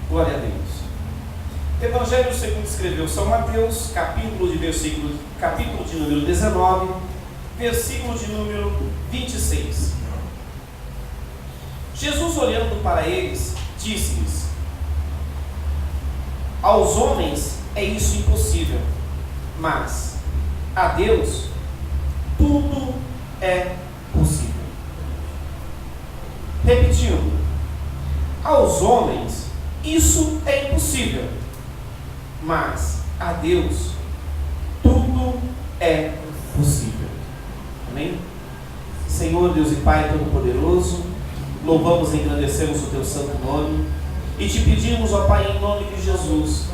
Glória a Deus. Evangelho segundo escreveu São Mateus, capítulo de número 19, versículo de número 26. Jesus, olhando para eles, disse-lhes: aos homens é isso impossível, mas a Deus tudo é possível. Repetindo, aos homens isso é impossível, mas a Deus tudo é possível. Amém? Senhor Deus e Pai Todo-Poderoso, louvamos e engrandecemos o Teu santo nome e te pedimos, ó Pai, em nome de Jesus,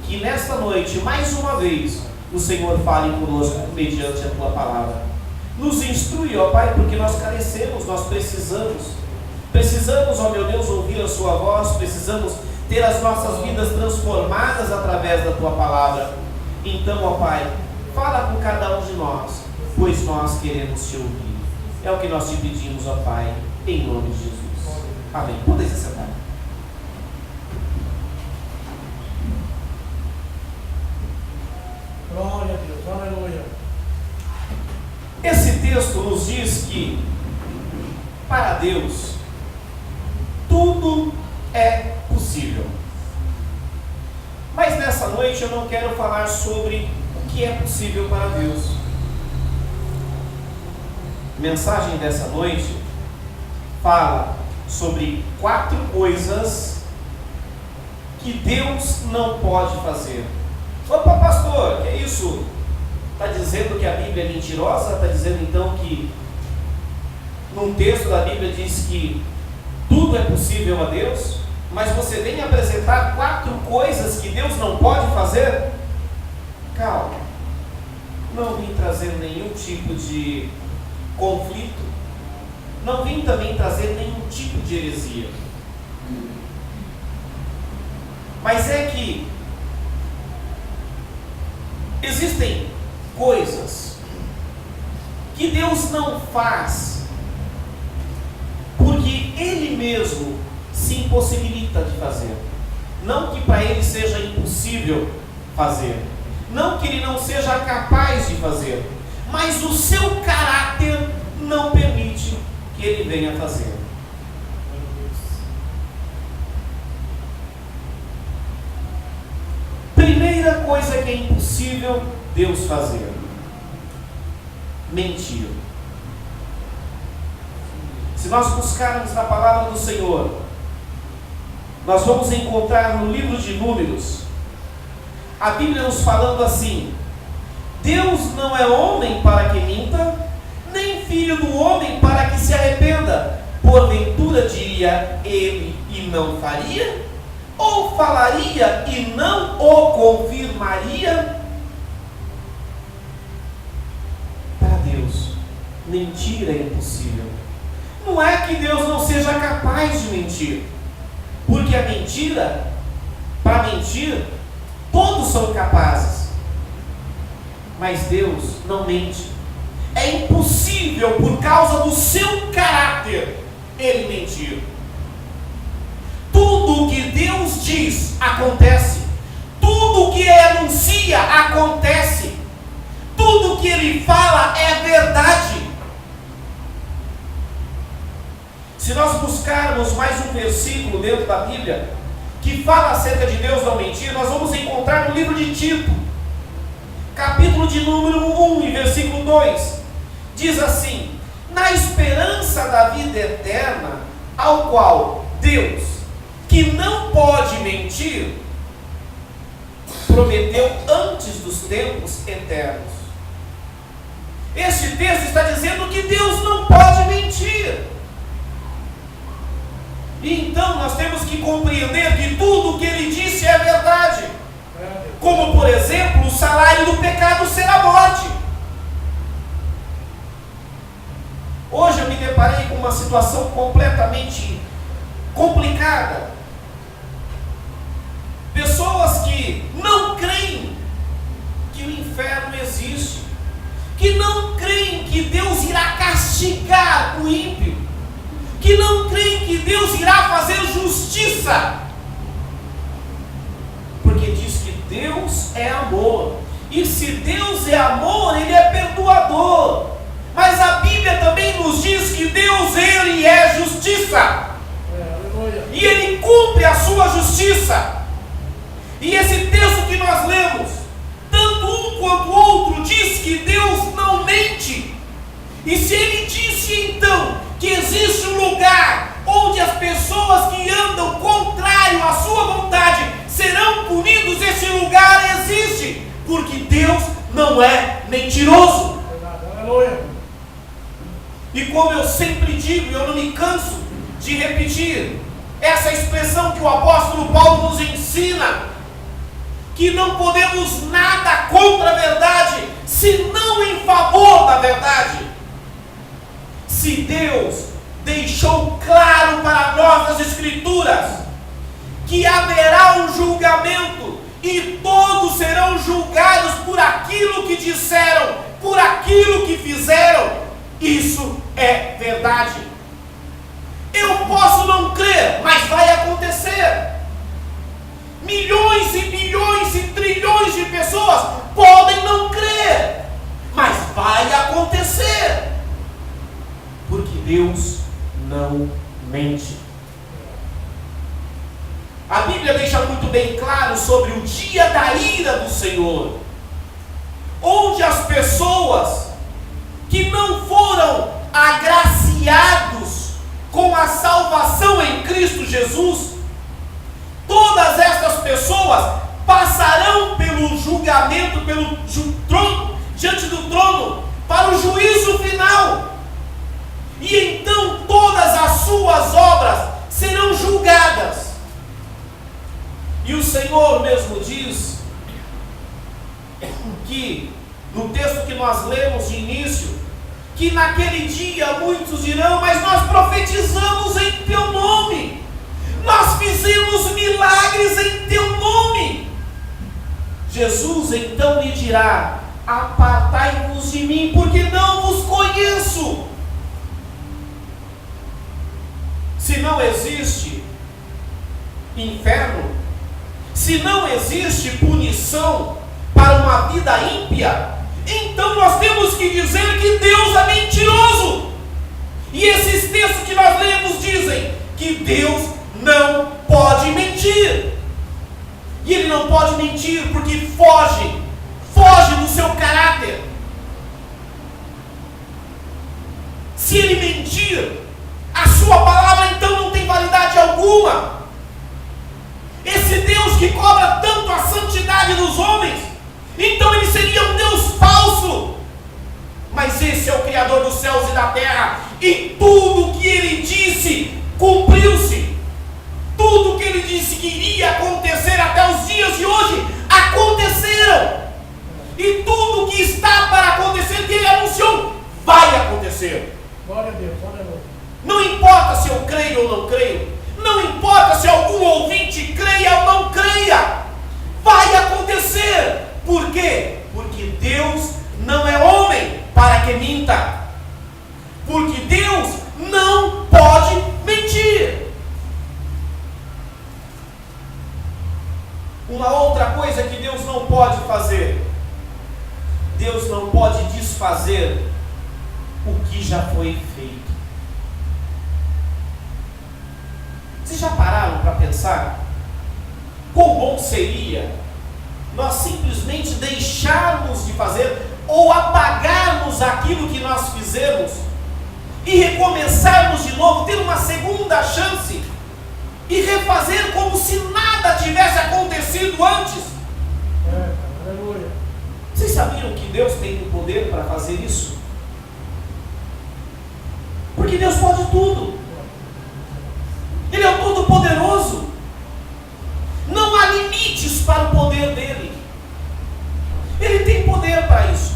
que nesta noite, mais uma vez, o Senhor fale conosco mediante a Tua palavra. Nos instrui, ó Pai, porque nós carecemos, nós precisamos, ó meu Deus, ouvir a Sua voz, precisamos ter as nossas vidas transformadas através da Tua palavra. Então, ó Pai, fala com cada um de nós, pois nós queremos Te ouvir. É o que nós Te pedimos, ó Pai, em nome de Jesus. Amém. Podem se sentar. Glória a Deus, aleluia. Esse texto nos diz que, para Deus, tudo é possível. Mas nessa noite eu não quero falar sobre o que é possível para Deus. A mensagem dessa noite fala sobre 4 coisas que Deus não pode fazer. Opa, pastor, que é isso? Está dizendo que a Bíblia é mentirosa? Está dizendo então que num texto da Bíblia diz que tudo é possível a Deus? Mas você vem apresentar 4 coisas que Deus não pode fazer? Calma, não vim trazer nenhum tipo de conflito, não vim também trazer nenhum tipo de heresia, mas é que existem coisas que Deus não faz porque Ele mesmo se impossibilita de fazer. Não que para Ele seja impossível fazer, não que Ele não seja capaz de fazer, mas o seu caráter não permite que Ele venha fazer. Primeira coisa que é impossível Deus fazer: mentir. Se nós buscarmos na palavra do Senhor, nós vamos encontrar no livro de Números a Bíblia nos falando assim: Deus não é homem para que minta, nem filho do homem para que se arrependa. Porventura diria ele e não faria? Ou falaria e não o confirmaria? Para Deus, mentir é impossível. Não é que Deus não seja capaz de mentir, porque a mentira, para mentir, todos são capazes, mas Deus não mente. É impossível, por causa do seu caráter, Ele mentir. Tudo o que Deus diz acontece, tudo o que Ele anuncia acontece, tudo o que Ele fala é verdade. Se nós buscarmos mais um versículo dentro da Bíblia que fala acerca de Deus não mentir, nós vamos encontrar no livro de Tito, capítulo de número 1 e versículo 2, diz assim: na esperança da vida eterna, ao qual Deus, que não pode mentir, prometeu antes dos tempos eternos. Este texto está dizendo que Deus não pode mentir. E então nós temos que compreender que tudo o que Ele disse é verdade. Como, por exemplo, o salário do pecado será morte. Hoje eu me deparei com uma situação completamente complicada. Pessoas que não creem que o inferno existe, que não creem que Deus irá castigar o ímpio, que não creem que Deus irá fazer justiça. Deus é amor. E se Deus é amor, Ele é perdoador. Mas a Bíblia também nos diz que Deus, Ele é justiça. E Ele cumpre a sua justiça. E esse texto que nós lemos, tanto um quanto o outro, diz que Deus não mente. E se Ele disse então que existe um lugar onde as pessoas que andam contrário à sua vontade serão punidos, esse lugar existe, porque Deus não é mentiroso. E como eu sempre digo, eu não me canso de repetir essa expressão que o apóstolo Paulo nos ensina, que não podemos nada contra a verdade, senão em favor da verdade. Se Deus deixou claro para nós nas Escrituras que haverá um julgamento e todos serão julgados por aquilo que disseram, por aquilo que fizeram, isso é verdade. Eu posso não crer, mas vai acontecer. Milhões e bilhões e trilhões de pessoas podem não crer, mas vai acontecer, porque Deus não mente. A Bíblia deixa muito bem claro sobre o dia da ira do Senhor, onde as pessoas que não foram agraciados com a salvação em Cristo Jesus, todas estas pessoas passarão pelo julgamento, pelo trono, diante do trono, para o juízo final. E então todas as suas obras serão julgadas. E o Senhor mesmo diz que, no texto que nós lemos de início, que naquele dia muitos dirão: mas nós profetizamos em teu nome, nós fizemos milagres em teu nome. Jesus então lhe dirá: apartai-vos de mim, porque não vos conheço. Se não existe inferno, se não existe punição para uma vida ímpia, então nós temos que dizer que Deus é mentiroso. E esses textos que nós lemos dizem que Deus não pode mentir. E Ele não pode mentir porque foge do seu caráter. Se Ele mentir, a sua palavra então não tem validade alguma. Esse Deus que cobra tanto a santidade dos homens, então Ele seria um Deus falso. Mas esse é o Criador dos céus e da terra, e tudo que Ele disse cumpriu-se. Tudo que Ele disse que iria acontecer até os dias de hoje aconteceram. E tudo que está para acontecer, que Ele anunciou, vai acontecer. Glória a Deus, glória a Deus. Não importa se eu creio ou não creio, não importa se algum ouvinte creia ou não creia, vai acontecer. Por quê? Porque Deus não é homem para que minta. Porque Deus não pode mentir. Uma outra coisa que Deus não pode fazer: Deus não pode desfazer o que já foi feito. Vocês já pararam para pensar quão bom seria nós simplesmente deixarmos de fazer ou apagarmos aquilo que nós fizemos e recomeçarmos de novo, ter uma segunda chance e refazer como se nada tivesse acontecido antes? Aleluia. Vocês sabiam que Deus tem o poder para fazer isso? Porque Deus pode tudo. Ele é o Todo-Poderoso. Não há limites para o poder dele. Ele tem poder para isso.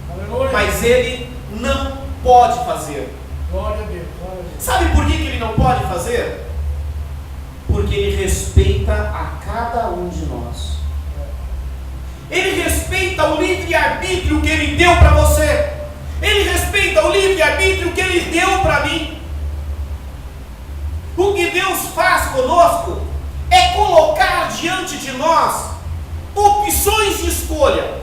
Aleluia. Mas ele não pode fazer. Glória a Deus, glória a Deus. Sabe por que ele não pode fazer? Porque ele respeita a cada um de nós. Ele respeita o livre-arbítrio que ele deu para você. Ele respeita o livre-arbítrio que ele deu para mim. O que Deus faz conosco é colocar diante de nós opções escolha,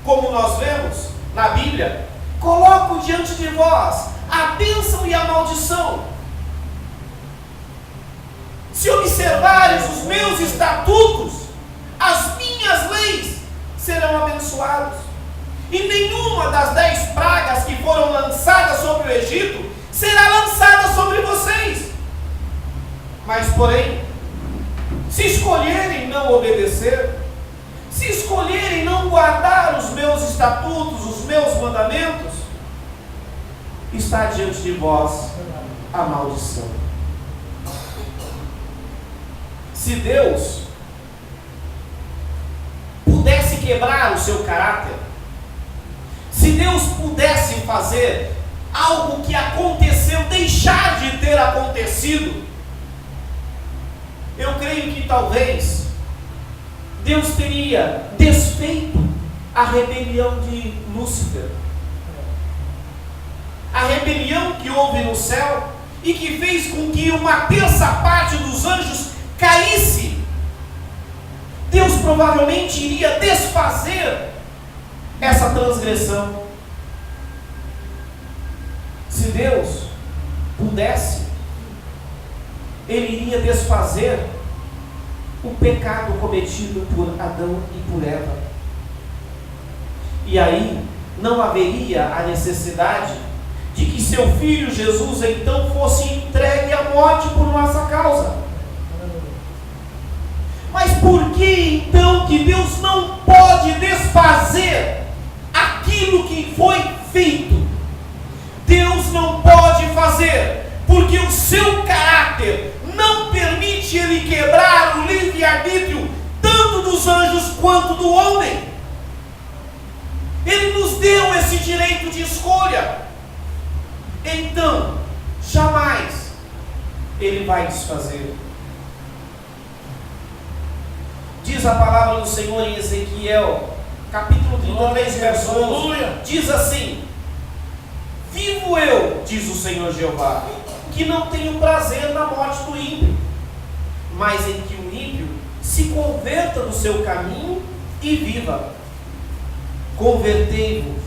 como nós vemos na Bíblia, coloco diante de vós a bênção e a maldição. Se observares os meus estatutos, as minhas leis serão abençoados. E nenhuma das 10 pragas que foram lançadas sobre o Egito será lançada sobre vocês. Mas, porém, se escolherem não obedecer, se escolherem não guardar os meus estatutos, os meus mandamentos, está diante de vós a maldição. Se Deus pudesse quebrar o seu caráter, se Deus pudesse fazer algo que aconteceu deixar de ter acontecido, eu creio que talvez Deus teria desfeito a rebelião de Lúcifer, a rebelião que houve no céu e que fez com que uma terça parte dos anjos caísse. Deus provavelmente iria desfazer essa transgressão. Se Deus pudesse, Ele iria desfazer o pecado cometido por Adão e por Eva. E aí não haveria a necessidade de que seu filho Jesus então fosse entregue à morte por nossa causa. Mas por que então que Deus não pode desfazer aquilo que foi feito? Deus não pode fazer, porque o seu caráter não permite Ele quebrar o livre-arbítrio tanto dos anjos quanto do homem. Ele nos deu esse direito de escolha. Então, jamais Ele vai desfazer. Diz a palavra do Senhor em Ezequiel, capítulo 33, verso 11, diz assim: vivo eu, diz o Senhor Jeová, que não tenho prazer na morte do ímpio, mas em que o ímpio se converta do seu caminho e viva. Convertei-vos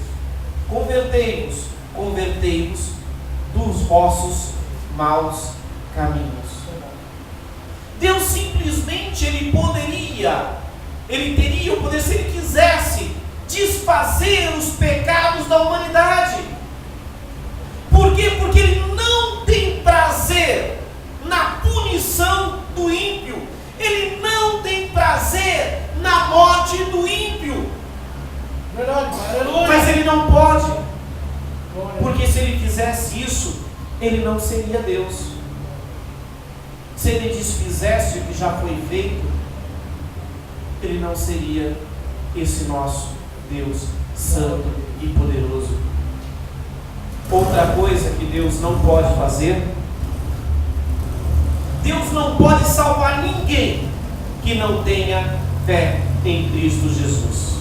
dos vossos maus caminhos. Deus simplesmente, Ele teria o poder, se Ele quisesse, desfazer os pecados da humanidade. Por quê? Porque Ele não tem prazer na punição do ímpio. Ele não tem prazer na morte do ímpio. Mas Ele não pode. Porque se Ele fizesse isso, Ele não seria Deus. Se Ele desfizesse o que já foi feito, Ele não seria esse nosso Deus santo e poderoso. Outra coisa que Deus não pode fazer: Deus não pode salvar ninguém que não tenha fé em Cristo Jesus.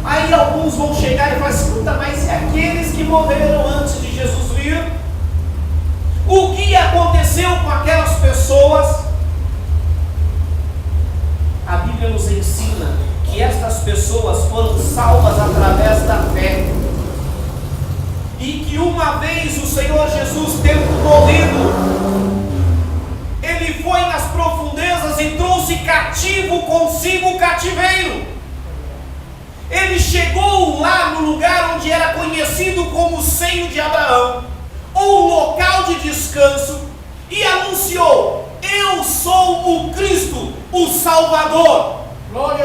Aí alguns vão chegar e falar assim: escuta, mas e aqueles que morreram antes de Jesus vir? O que aconteceu com aquelas pessoas? A Bíblia nos ensina que estas pessoas foram salvas através da fé. E que uma vez o Senhor Jesus tendo morrido, Ele foi nas profundezas e trouxe cativo consigo o cativeiro. Ele chegou lá no lugar onde era conhecido como o seio de Abraão, ou local de descanso, e anunciou: eu sou o Cristo, o Salvador.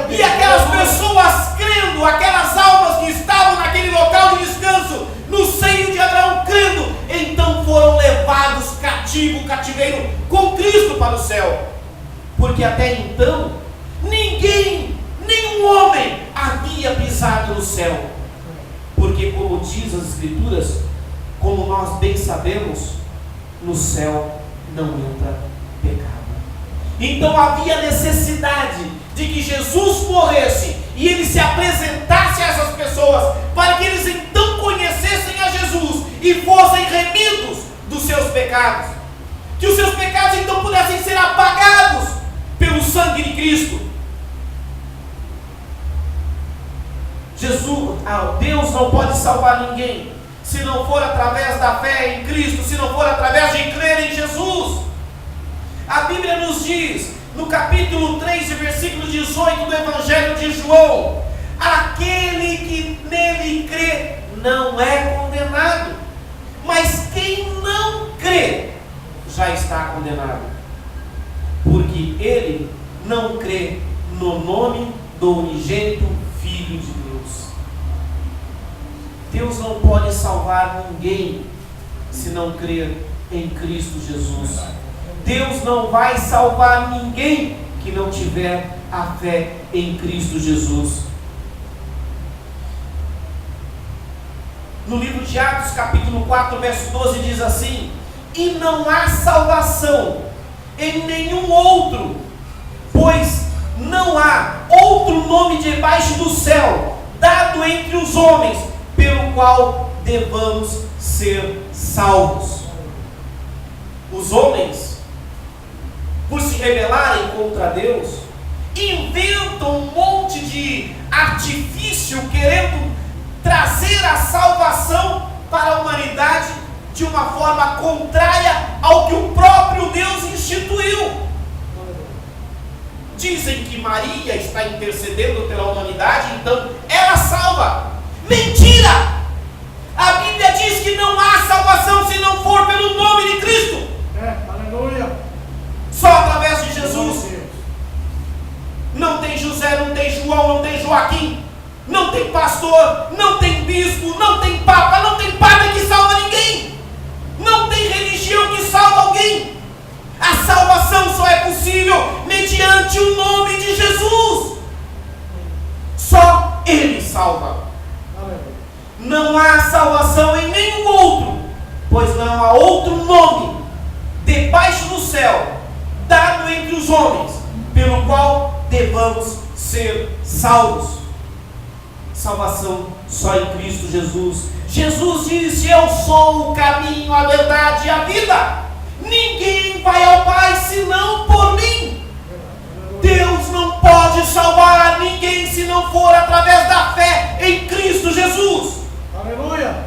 E aquelas pessoas crendo, aquelas almas que estavam naquele local de descanso, no seio de Abraão, crendo, então foram levados cativeiro com Cristo para o céu. Porque até então nenhum homem havia pisado no céu. Porque, como diz as Escrituras, como nós bem sabemos, no céu não entra pecado. Então havia necessidade de que Jesus morresse e Ele se apresentasse a essas pessoas, para que eles então conhecessem a Jesus e fossem remidos dos seus pecados, que os seus pecados então pudessem ser apagados pelo sangue de Cristo. Deus não pode salvar ninguém se não for através da fé em Cristo, se não for através de crer em Jesus. A Bíblia nos diz, no capítulo 3, versículo 18 do Evangelho de João: aquele que nele crê não é condenado, mas quem não crê já está condenado, porque ele não crê no nome do unigênito Filho de Deus. Deus não pode salvar ninguém se não crer em Cristo Jesus. Deus não vai salvar ninguém que não tiver a fé em Cristo Jesus. No livro de Atos, capítulo 4, verso 12, diz assim: e não há salvação em nenhum outro, pois não há outro nome debaixo do céu dado entre os homens pelo qual devamos ser salvos. Os homens, por se rebelarem contra Deus, inventam um monte de artifício querendo trazer a salvação para a humanidade de uma forma contrária ao que o próprio Deus instituiu. Dizem que Maria está intercedendo pela humanidade, então ela salva. Mentira! A Bíblia diz que não há salvação se não for pelo nome de Cristo. Aleluia. Só através de Jesus. Não tem José, não tem João, não tem Joaquim, não tem pastor, não tem bispo, não tem papa, não tem padre que salva ninguém. Não tem religião que salva alguém. A salvação só é possível mediante o nome de Jesus. Só Ele salva. Não há salvação em nenhum outro, pois não há outro nome debaixo do céu dado entre os homens pelo qual devamos ser salvos. Salvação só em Cristo Jesus. Jesus disse: eu sou o caminho, a verdade e a vida. Ninguém vai ao Pai senão por mim. Deus não pode salvar ninguém se não for através da fé em Cristo Jesus. Aleluia.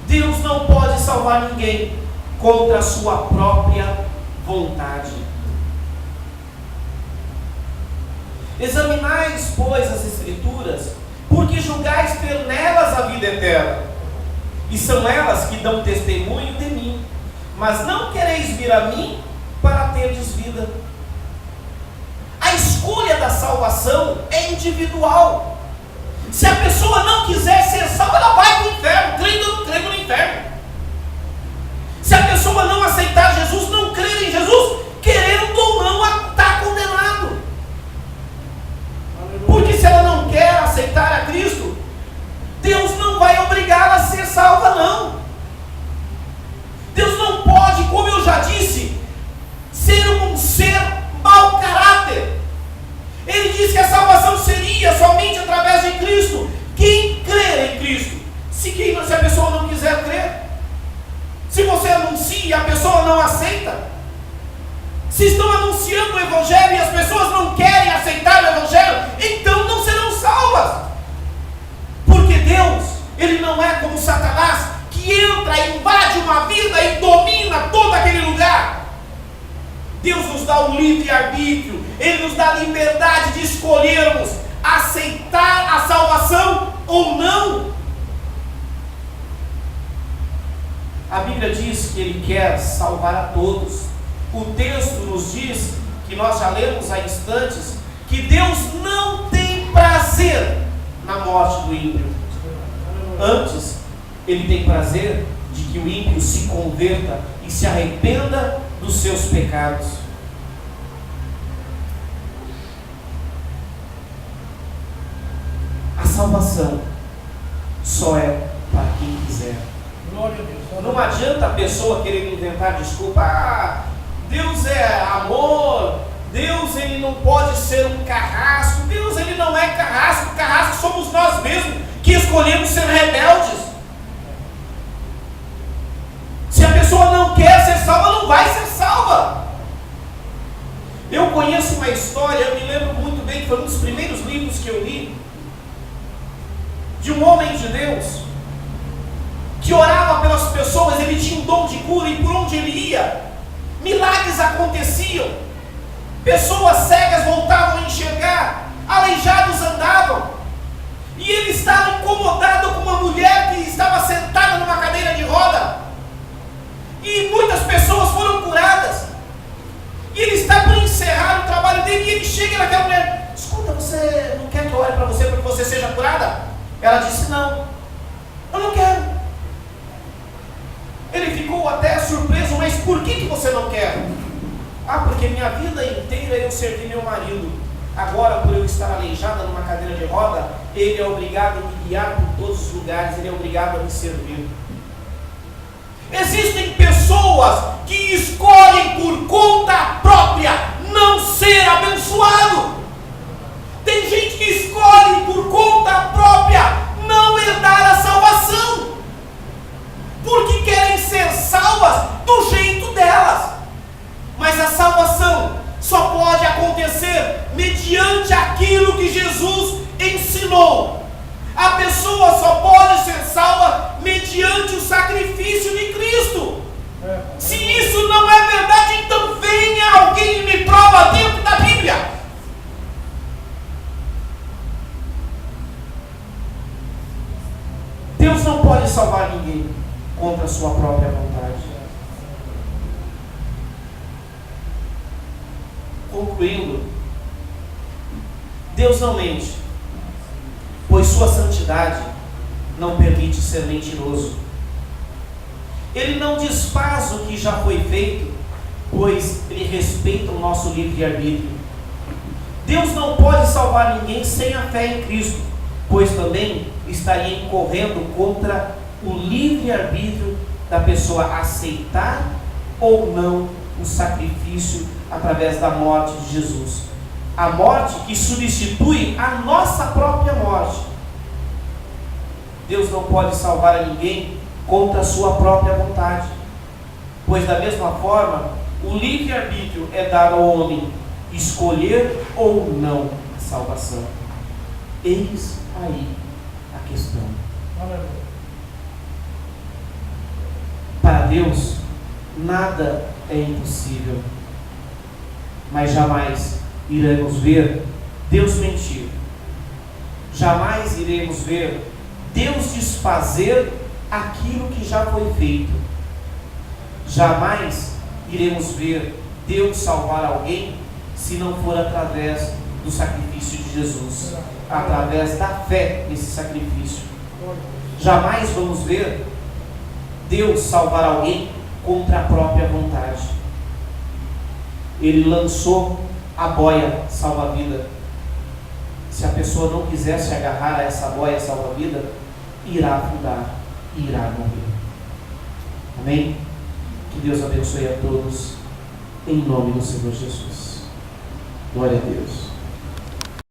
Deus não pode salvar ninguém contra a sua própria vontade. Examinais, pois, as Escrituras, porque julgais ter nelas a vida eterna, e são elas que dão testemunho de mim. Mas não quereis vir a mim para terdes vida. A escolha da salvação é individual. Se a pessoa não quiser ser salva, ela vai para o inferno, crendo no inferno. Se a pessoa não aceitar Jesus, não crer em Jesus, querendo ou não, está condenado. Porque se ela não quer aceitar a Cristo, Deus não vai obrigá-la a ser salva, não. Deus não pode, como eu já disse, ser um ser mau caráter. Ele disse que a salvação seria somente através de Cristo. Quem crer em Cristo. Se a pessoa não quiser crer, se você anuncia e a pessoa não aceita, se estão anunciando o Evangelho e as pessoas não querem aceitar o Evangelho, então não serão salvas. Porque Deus, Ele não é como Satanás, que entra, invade uma vida e domina todo aquele lugar. Deus nos dá um livre-arbítrio, Ele nos dá a liberdade de escolhermos aceitar a salvação ou não. A Bíblia diz que Ele quer salvar a todos. O texto nos diz, que nós já lemos há instantes, que Deus não tem prazer na morte do ímpio. Antes, Ele tem prazer de que o ímpio se converta e se arrependa dos seus pecados. A salvação só é para quem quiser. Glória a Deus. Não adianta a pessoa querer inventar desculpa. Deus é amor, Deus ele não pode ser um carrasco. Deus ele não é carrasco. Carrasco somos nós mesmos que escolhemos ser rebeldes. Se a pessoa não quer ser salva, não vai ser salva. Eu conheço uma história, eu me lembro muito bem, que foi um dos primeiros livros que eu li, milagres aconteciam, pessoas cegas voltavam a enxergar, aleijados andavam, e ele estava incomodado com uma mulher que estava sentada numa cadeira de roda, e muitas pessoas foram curadas, e ele está para encerrar o trabalho dele, e ele chega naquela mulher: escuta, você não quer que eu ore para você você seja curada? Ela disse: não, eu não quero. Ele ficou até surpreso: mas por que você não quer? Ah, porque minha vida inteira eu servi meu marido, agora por eu estar aleijada numa cadeira de roda, ele é obrigado a me guiar por todos os lugares, ele é obrigado a me servir. Existem pessoas que escolhem por conta própria não ser abençoado. Tem gente que escolhe por conta própria não herdar a salvação, porque querem ser salvas do jeito delas. Mas a salvação só pode acontecer mediante aquilo que Jesus ensinou. A pessoa só pode ser salva mediante o sacrifício de Cristo. Se isso não é verdade, então venha alguém e me prova dentro da Bíblia. Deus não pode salvar ninguém contra a sua própria vontade. Concluindo, Deus não mente, pois sua santidade não permite ser mentiroso. Ele não desfaz o que já foi feito, pois ele respeita o nosso livre-arbítrio. Deus não pode salvar ninguém sem a fé em Cristo, pois também estaria incorrendo contra o livre-arbítrio da pessoa aceitar ou não o sacrifício através da morte de Jesus. A morte que substitui a nossa própria morte. Deus não pode salvar a ninguém contra a sua própria vontade, pois da mesma forma, o livre-arbítrio é dar ao homem escolher ou não a salvação. Eis aí a questão. Para Deus, nada é impossível, mas jamais iremos ver Deus mentir. Jamais iremos ver Deus desfazer aquilo que já foi feito. Jamais iremos ver Deus salvar alguém se não for através do sacrifício de Jesus, através da fé nesse sacrifício. Jamais vamos ver Deus salvar alguém contra a própria vontade. Ele lançou a boia salva-vida. Se a pessoa não quiser se agarrar a essa boia salva-vida, irá afundar e irá morrer. Amém? Que Deus abençoe a todos, em nome do Senhor Jesus. Glória a Deus.